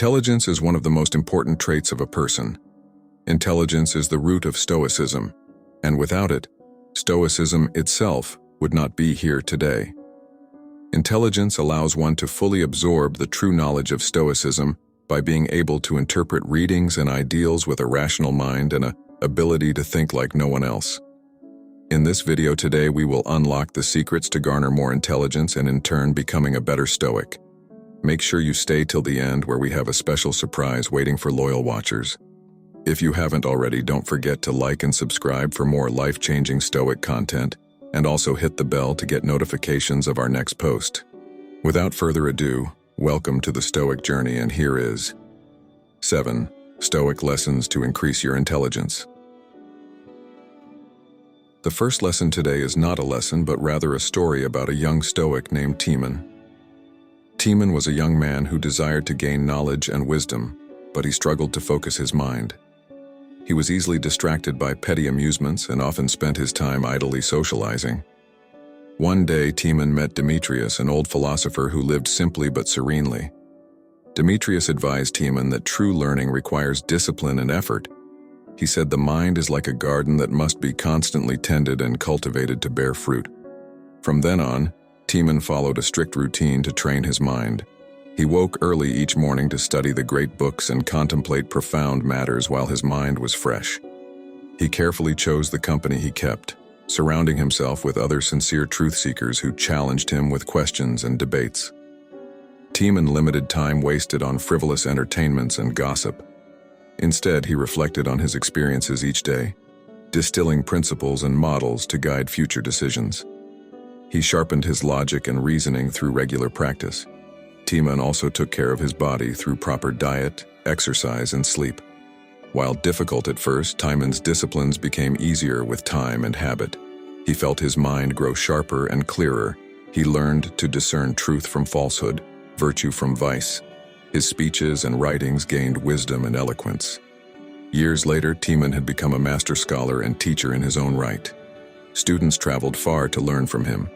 Intelligence is one of the most important traits of a person. Intelligence is the root of Stoicism, and without it, Stoicism itself would not be here today. Intelligence allows one to fully absorb the true knowledge of Stoicism by being able to interpret readings and ideals with a rational mind and an ability to think like no one else. In this video today, we will unlock the secrets to garner more intelligence and in turn becoming a better Stoic. Make sure you stay till the end where we have a special surprise waiting for loyal watchers. If you haven't already, don't forget to like and subscribe for more life-changing Stoic content, and also hit the bell to get notifications of our next post. Without further ado, welcome to the Stoic journey, and here is 7 Stoic lessons to increase your intelligence. The first lesson today is not a lesson, but rather a story about a young Stoic named Teeman. Teeman was a young man who desired to gain knowledge and wisdom, but he struggled to focus his mind. He was easily distracted by petty amusements and often spent his time idly socializing. One day, Teeman met Demetrius, an old philosopher who lived simply but serenely. Demetrius advised Teeman that true learning requires discipline and effort. He said the mind is like a garden that must be constantly tended and cultivated to bear fruit. From then on, Teeman followed a strict routine to train his mind. He woke early each morning to study the great books and contemplate profound matters while his mind was fresh. He carefully chose the company he kept, surrounding himself with other sincere truth-seekers who challenged him with questions and debates. Teeman limited time wasted on frivolous entertainments and gossip. Instead, he reflected on his experiences each day, distilling principles and models to guide future decisions. He sharpened his logic and reasoning through regular practice. Teeman also took care of his body through proper diet, exercise, and sleep. While difficult at first, Teeman's disciplines became easier with time and habit. He felt his mind grow sharper and clearer. He learned to discern truth from falsehood, virtue from vice. His speeches and writings gained wisdom and eloquence. Years later, Teeman had become a master scholar and teacher in his own right. Students traveled far to learn from him,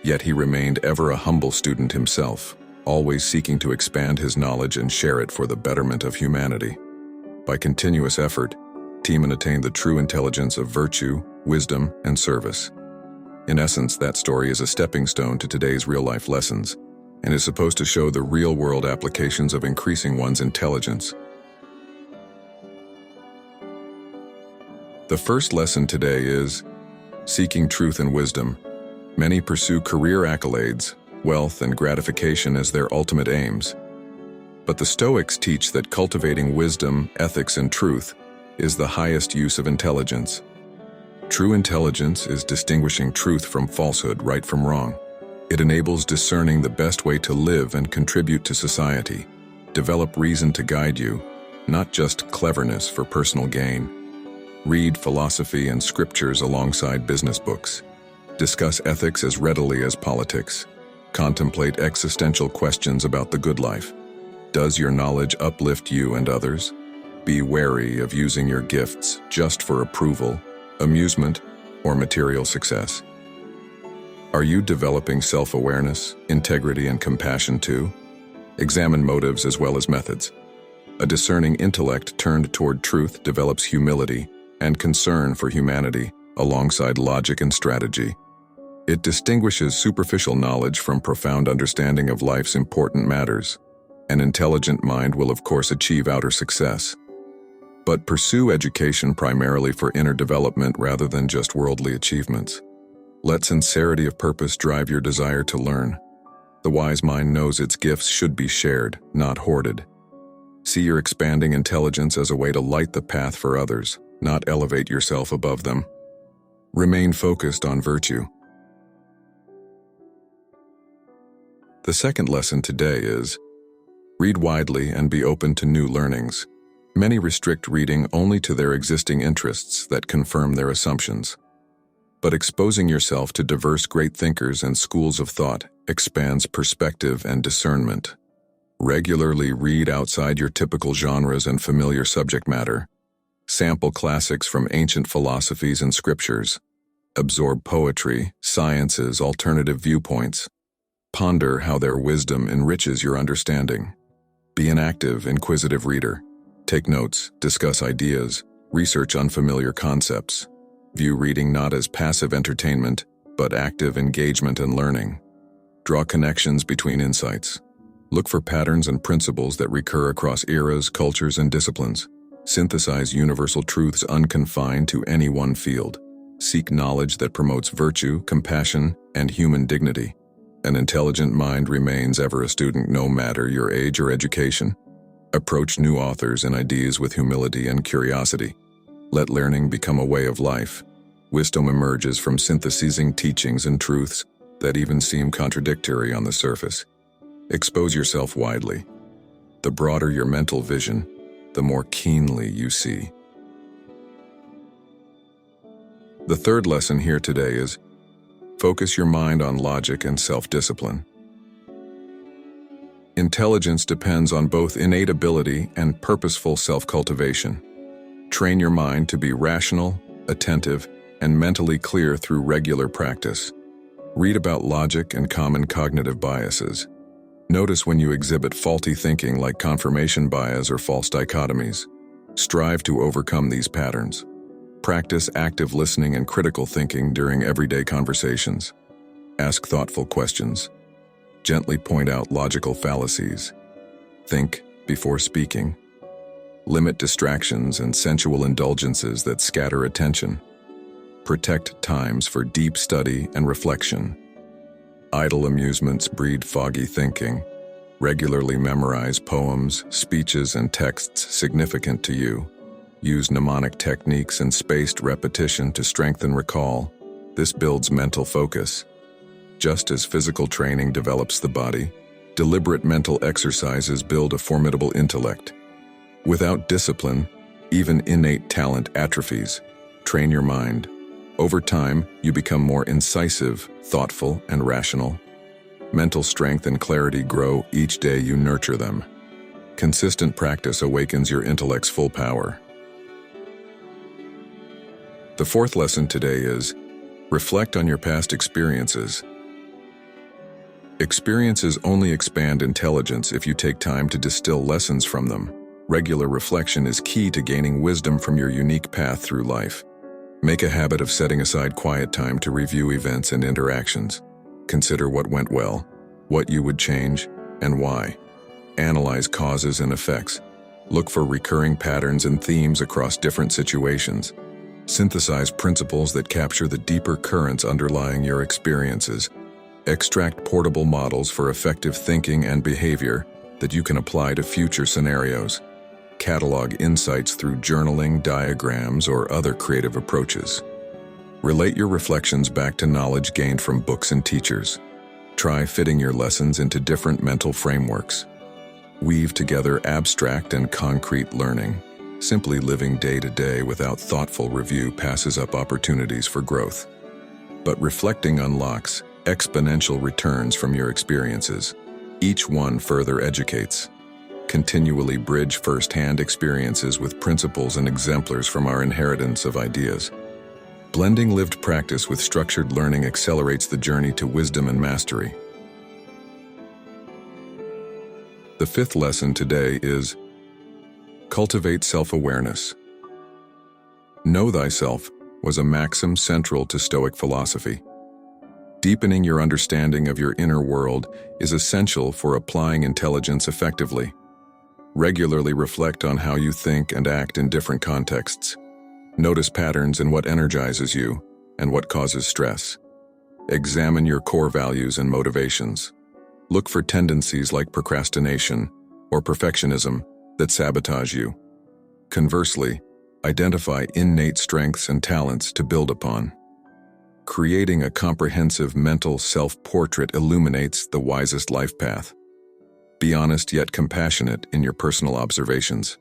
yet he remained ever a humble student himself, always seeking to expand his knowledge and share it for the betterment of humanity. By continuous effort, Teeman attained the true intelligence of virtue, wisdom, and service. In essence, that story is a stepping stone to today's real-life lessons, and is supposed to show the real-world applications of increasing one's intelligence. The first lesson today is seeking truth and wisdom. Many pursue career accolades, wealth, and gratification as their ultimate aims. But the Stoics teach that cultivating wisdom, ethics, and truth is the highest use of intelligence. True intelligence is distinguishing truth from falsehood, right from wrong. It enables discerning the best way to live and contribute to society. Develop reason to guide you, not just cleverness for personal gain. Read philosophy and scriptures alongside business books. Discuss ethics as readily as politics. Contemplate existential questions about the good life. Does your knowledge uplift you and others? Be wary of using your gifts just for approval, amusement, or material success. Are you developing self-awareness, integrity, and compassion too? Examine motives as well as methods. A discerning intellect turned toward truth develops humility and concern for humanity alongside logic and strategy. It distinguishes superficial knowledge from profound understanding of life's important matters. An intelligent mind will of course achieve outer success, but pursue education primarily for inner development rather than just worldly achievements. Let sincerity of purpose drive your desire to learn. The wise mind knows its gifts should be shared, not hoarded. See your expanding intelligence as a way to light the path for others, not elevate yourself above them. Remain focused on virtue. The second lesson today is read widely and be open to new learnings. Many restrict reading only to their existing interests that confirm their assumptions. But exposing yourself to diverse great thinkers and schools of thought expands perspective and discernment. Regularly read outside your typical genres and familiar subject matter. Sample classics from ancient philosophies and scriptures. Absorb poetry, sciences, alternative viewpoints. Ponder how their wisdom enriches your understanding. Be an active, inquisitive reader. Take notes, discuss ideas, research unfamiliar concepts. View reading not as passive entertainment, but active engagement and learning. Draw connections between insights. Look for patterns and principles that recur across eras, cultures, and disciplines. Synthesize universal truths unconfined to any one field. Seek knowledge that promotes virtue, compassion, and human dignity. An intelligent mind remains ever a student no matter your age or education. Approach new authors and ideas with humility and curiosity. Let learning become a way of life. Wisdom emerges from synthesizing teachings and truths that even seem contradictory on the surface. Expose yourself widely. The broader your mental vision, the more keenly you see. The third lesson here today is focus your mind on logic and self-discipline. Intelligence depends on both innate ability and purposeful self-cultivation. Train your mind to be rational, attentive, and mentally clear through regular practice. Read about logic and common cognitive biases. Notice when you exhibit faulty thinking like confirmation bias or false dichotomies. Strive to overcome these patterns. Practice active listening and critical thinking during everyday conversations. Ask thoughtful questions. Gently point out logical fallacies. Think before speaking. Limit distractions and sensual indulgences that scatter attention. Protect times for deep study and reflection. Idle amusements breed foggy thinking. Regularly memorize poems, speeches, and texts significant to you. Use mnemonic techniques and spaced repetition to strengthen recall. This builds mental focus. Just as physical training develops the body, deliberate mental exercises build a formidable intellect. Without discipline, even innate talent atrophies. Train your mind. Over time, you become more incisive, thoughtful, and rational. Mental strength and clarity grow each day you nurture them. Consistent practice awakens your intellect's full power. The fourth lesson today is, reflect on your past experiences. Experiences only expand intelligence if you take time to distill lessons from them. Regular reflection is key to gaining wisdom from your unique path through life. Make a habit of setting aside quiet time to review events and interactions. Consider what went well, what you would change, and why. Analyze causes and effects. Look for recurring patterns and themes across different situations. Synthesize principles that capture the deeper currents underlying your experiences. Extract portable models for effective thinking and behavior that you can apply to future scenarios. Catalog insights through journaling, diagrams, or other creative approaches. Relate your reflections back to knowledge gained from books and teachers. Try fitting your lessons into different mental frameworks. Weave together abstract and concrete learning. Simply living day to day without thoughtful review passes up opportunities for growth. But reflecting unlocks exponential returns from your experiences. Each one further educates. Continually bridge first-hand experiences with principles and exemplars from our inheritance of ideas. Blending lived practice with structured learning accelerates the journey to wisdom and mastery. The fifth lesson today is, cultivate self-awareness. Know thyself was a maxim central to Stoic philosophy. Deepening your understanding of your inner world is essential for applying intelligence effectively. Regularly reflect on how you think and act in different contexts. Notice patterns in what energizes you and what causes stress. Examine your core values and motivations. Look for tendencies like procrastination or perfectionism that sabotage you. Conversely, identify innate strengths and talents to build upon. Creating a comprehensive mental self-portrait illuminates the wisest life path. Be honest yet compassionate in your personal observations.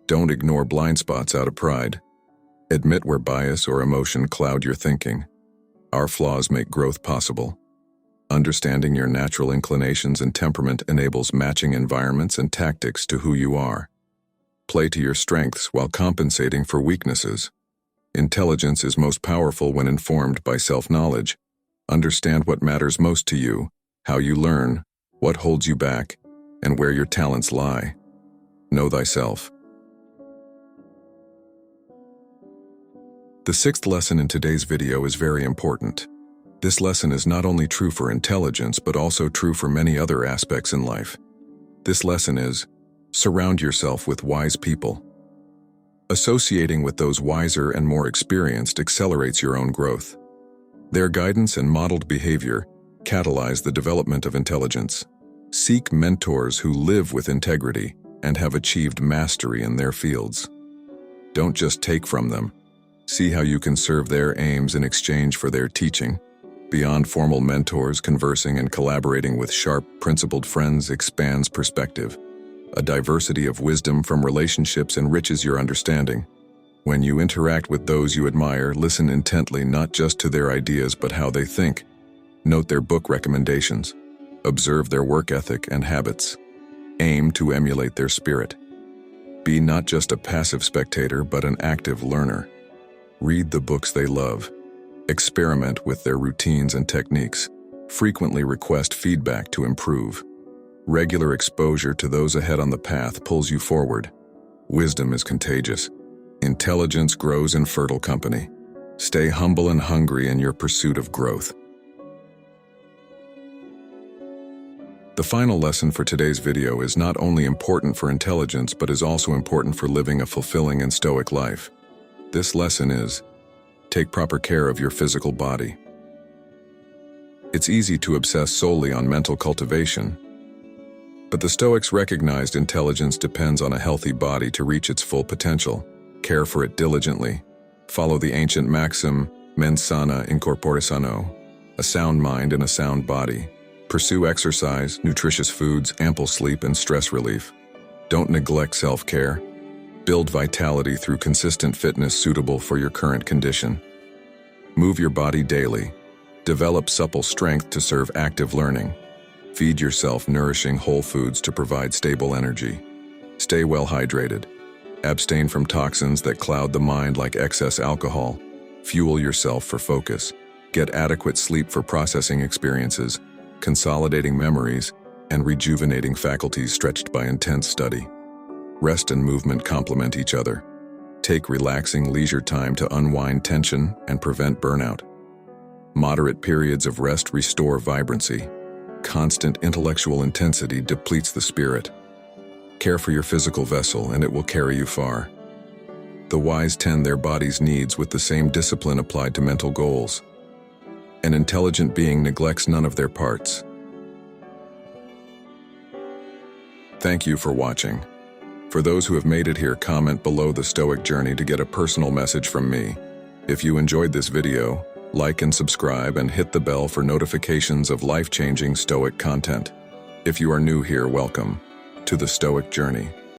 Don't ignore blind spots out of pride. Admit where bias or emotion cloud your thinking. Our flaws make growth possible. Understanding your natural inclinations and temperament enables matching environments and tactics to who you are. Play to your strengths while compensating for weaknesses. Intelligence is most powerful when informed by self-knowledge. Understand what matters most to you, how you learn, what holds you back, and where your talents lie. Know thyself. The sixth lesson in today's video is very important. This lesson is not only true for intelligence, but also true for many other aspects in life. This lesson is, surround yourself with wise people. Associating with those wiser and more experienced accelerates your own growth. Their guidance and modeled behavior catalyze the development of intelligence. Seek mentors who live with integrity and have achieved mastery in their fields. Don't just take from them. See how you can serve their aims in exchange for their teaching. Beyond formal mentors, conversing and collaborating with sharp, principled friends expands perspective. A diversity of wisdom from relationships enriches your understanding. When you interact with those you admire, listen intently not just to their ideas but how they think. Note their book recommendations. Observe their work ethic and habits. Aim to emulate their spirit. Be not just a passive spectator but an active learner. Read the books they love. Experiment with their routines and techniques. Frequently request feedback to improve. Regular exposure to those ahead on the path pulls you forward. Wisdom is contagious. Intelligence grows in fertile company. Stay humble and hungry in your pursuit of growth. The final lesson for today's video is not only important for intelligence but is also important for living a fulfilling and stoic life. This lesson is, take proper care of your physical body. It's easy to obsess solely on mental cultivation, but the Stoics recognized intelligence depends on a healthy body to reach its full potential. Care for it diligently. Follow the ancient maxim, mens sana in corpore sano, a sound mind in a sound body. Pursue exercise, nutritious foods, ample sleep, and stress relief. Don't neglect self-care. Build vitality through consistent fitness suitable for your current condition. Move your body daily. Develop supple strength to serve active learning. Feed yourself nourishing whole foods to provide stable energy. Stay well hydrated. Abstain from toxins that cloud the mind like excess alcohol. Fuel yourself for focus. Get adequate sleep for processing experiences, consolidating memories, and rejuvenating faculties stretched by intense study. Rest and movement complement each other. Take relaxing leisure time to unwind tension and prevent burnout. Moderate periods of rest restore vibrancy. Constant intellectual intensity depletes the spirit. Care for your physical vessel and it will carry you far. The wise tend their body's needs with the same discipline applied to mental goals. An intelligent being neglects none of their parts. Thank you for watching. For those who have made it here, comment below the Stoic journey to get a personal message from me. If you enjoyed this video, like and subscribe and hit the bell for notifications of life-changing Stoic content. If you are new here, welcome to the Stoic journey.